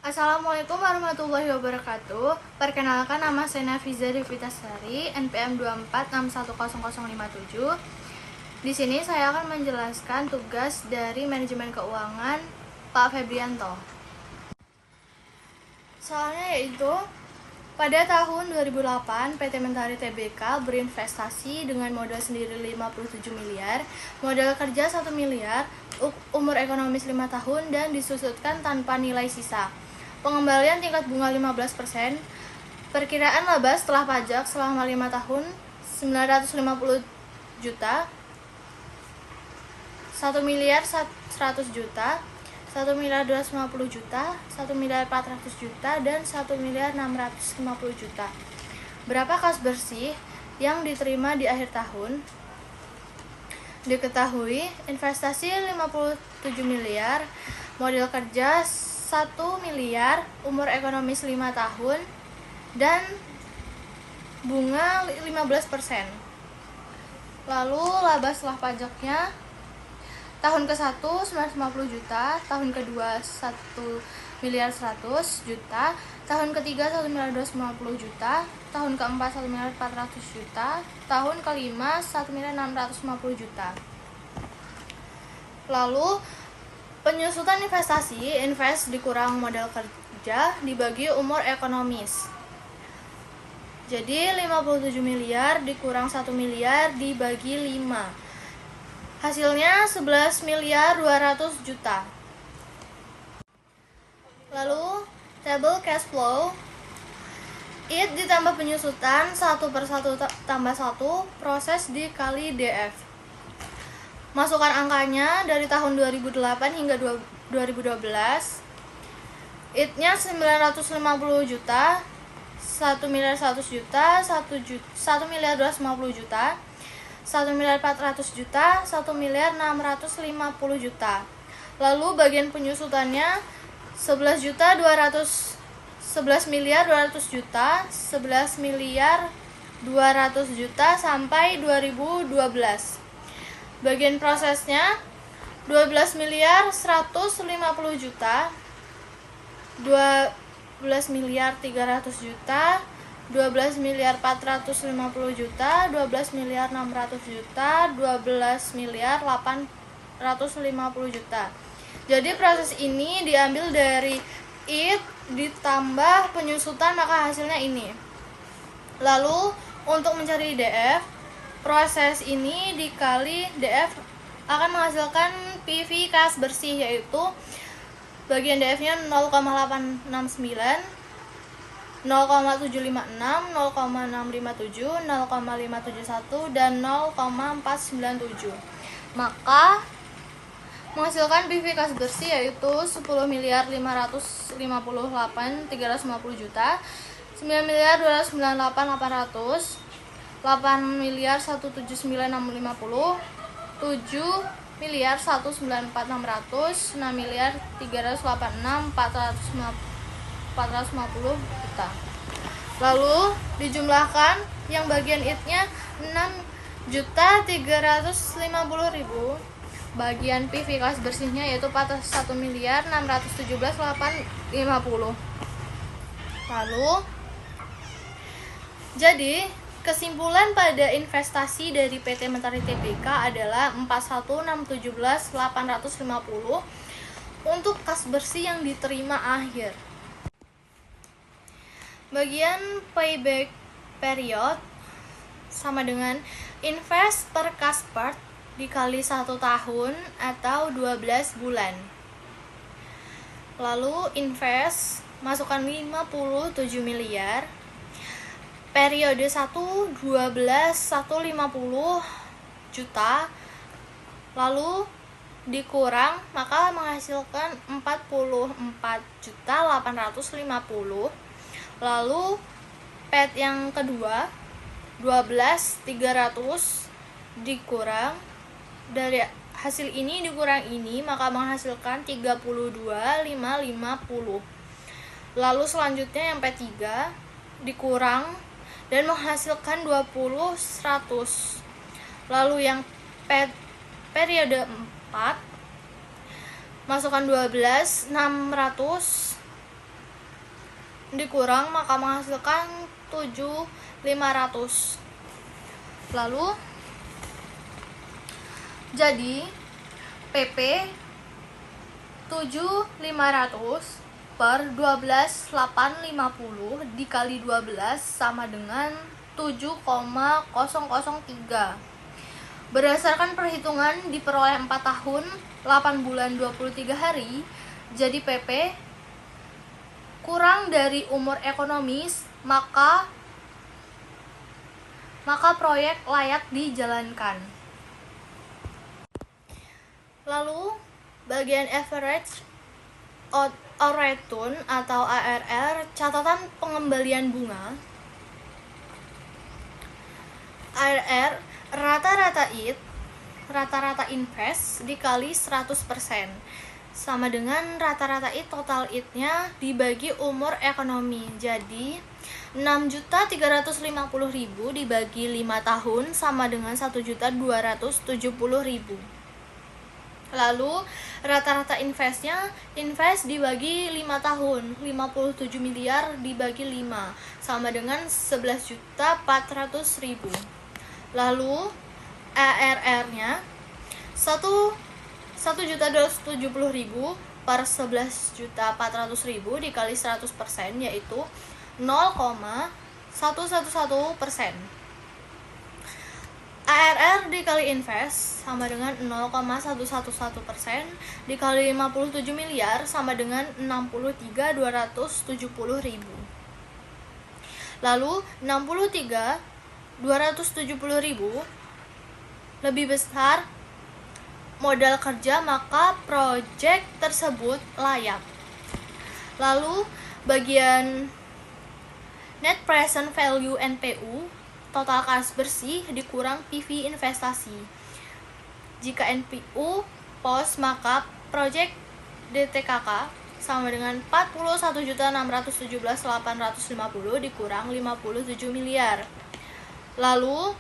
Assalamualaikum warahmatullahi wabarakatuh. Perkenalkan, nama saya Nafiza Devitasari, NPM 24610057. Di sini saya akan menjelaskan tugas dari manajemen keuangan Pak Febrianto. Soalnya yaitu pada tahun 2008 PT Mentari Tbk berinvestasi dengan modal sendiri 57 miliar, modal kerja 1 miliar, umur ekonomis 5 tahun dan disusutkan tanpa nilai sisa. Pengembalian tingkat bunga 15%, perkiraan laba setelah pajak selama 5 tahun 950 juta, 1 miliar 100 juta, 1 miliar 250 juta, 1 miliar 400 juta, dan 1 miliar 650 juta. Berapa kas bersih yang diterima di akhir tahun? Diketahui investasi 57 miliar, modal kerja 1 miliar, umur ekonomis 5 tahun, dan bunga 15%. Lalu laba setelah pajaknya, tahun ke-1 950 juta, tahun ke-2 1 miliar 100 juta, tahun ke-3 1 miliar 250 juta, tahun ke-4 1 miliar 400 juta, tahun ke-5 1 miliar 650 juta. Lalu penyusutan investasi, invest dikurang modal kerja dibagi umur ekonomis. Jadi 57 miliar dikurang 1 miliar dibagi 5. Hasilnya 11 miliar 200 juta. Lalu table cash flow, IT ditambah penyusutan 1 per 1 tambah 1, proses dikali DF. Masukkan angkanya dari tahun 2008 hingga 2012. IT-nya 950 juta, 1 miliar 100 juta, 1 miliar 250 juta, 1 miliar 400 juta, 1 miliar 650 juta. Lalu bagian penyusutannya 11 miliar 200 juta, 11 miliar 200 juta sampai 2012. Bagian prosesnya 12 miliar 150 juta, 12 miliar 300 juta, 12 miliar 450 juta, 12 miliar 600 juta, 12 miliar 850 juta. Jadi proses ini diambil dari IT ditambah penyusutan, maka hasilnya ini. Lalu untuk mencari DF, proses ini dikali DF akan menghasilkan PV kas bersih, yaitu bagian DF-nya 0,869, 0,756, 0,657, 0,571, dan 0,497. Maka menghasilkan PV kas bersih yaitu 10 miliar 558 350 juta, 9 miliar 298 800, 8 miliar 179 650, 7 miliar 194 600, 6 miliar 386 450 juta. Lalu dijumlahkan, yang bagian IT-nya 6.350.000, bagian PV kas bersihnya yaitu 1 miliar 617 850. Lalu jadi kesimpulan pada investasi dari PT Mentari Tbk adalah 41.617 850 untuk kas bersih yang diterima akhir. Bagian payback period sama dengan invest per kas part dikali 1 tahun atau 12 bulan. Lalu invest, masukkan 57 miliar, periode 1 12 150 juta, lalu dikurang maka menghasilkan 44.850. Lalu PET yang kedua 12.300 dikurang dari hasil ini dikurang ini maka menghasilkan 32.550. Lalu selanjutnya yang P3 dikurang dan menghasilkan 20.100. Lalu yang periode 4 masukkan 12.600 dikurang maka menghasilkan 7.500. Lalu jadi PP 7.500 per 12.850 dikali 12 sama dengan 7,003. Berdasarkan perhitungan diperoleh 4 tahun 8 bulan 23 hari, jadi PP kurang dari umur ekonomis, maka proyek layak dijalankan. Lalu bagian average return atau ARR, catatan pengembalian bunga. ARR rata-rata invest dikali 100% sama dengan rata-rata total nya dibagi umur ekonomi. Jadi 6.350.000 dibagi 5 tahun sama dengan 1.270.000. Lalu rata-rata invest dibagi 5 tahun, 57 miliar dibagi 5 sama dengan 11.400.000. Lalu ARR-nya 1.270.000 per 11.400.000 dikali 100% yaitu 0,111%. ARR dikali invest sama dengan 0,111% dikali 57 miliar sama dengan 63.270.000. Lalu 63.270.000 lebih besar modal kerja, maka proyek tersebut layak. Lalu bagian net present value NPU, total kas bersih dikurang PV investasi. Jika NPU pos, maka proyek DTKK sama dengan 41.617.850 dikurang 57 miliar. Lalu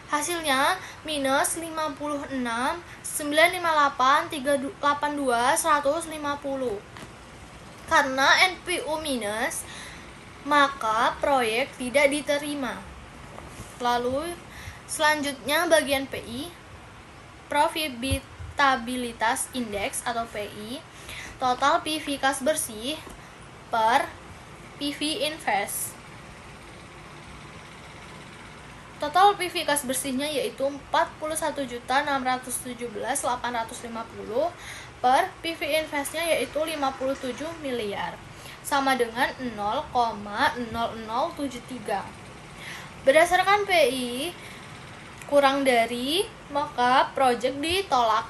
hasilnya minus 56.958.382.150. Karena NPU minus, maka proyek tidak diterima. Lalu selanjutnya bagian PI, Profitabilitas Index atau PI, total PV kas bersih per PV invest. Total PV kas bersihnya yaitu 41.617.850 per PV investnya yaitu 57 miliar sama dengan 0,0073. Berdasarkan PI kurang dari, maka proyek ditolak.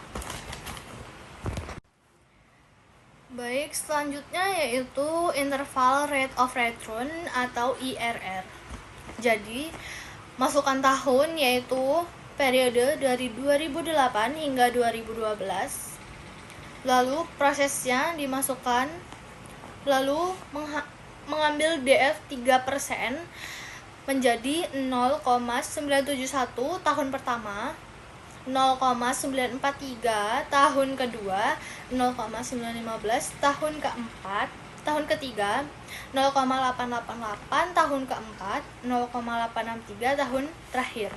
Baik, selanjutnya yaitu interval rate of return atau IRR. Jadi masukan tahun yaitu periode dari 2008 hingga 2012. Lalu prosesnya dimasukkan, lalu mengambil DF 3% menjadi 0,971 tahun pertama, 0,943 tahun kedua, 0,915 tahun keempat, tahun ketiga, 0,888 tahun keempat, 0,863 tahun terakhir.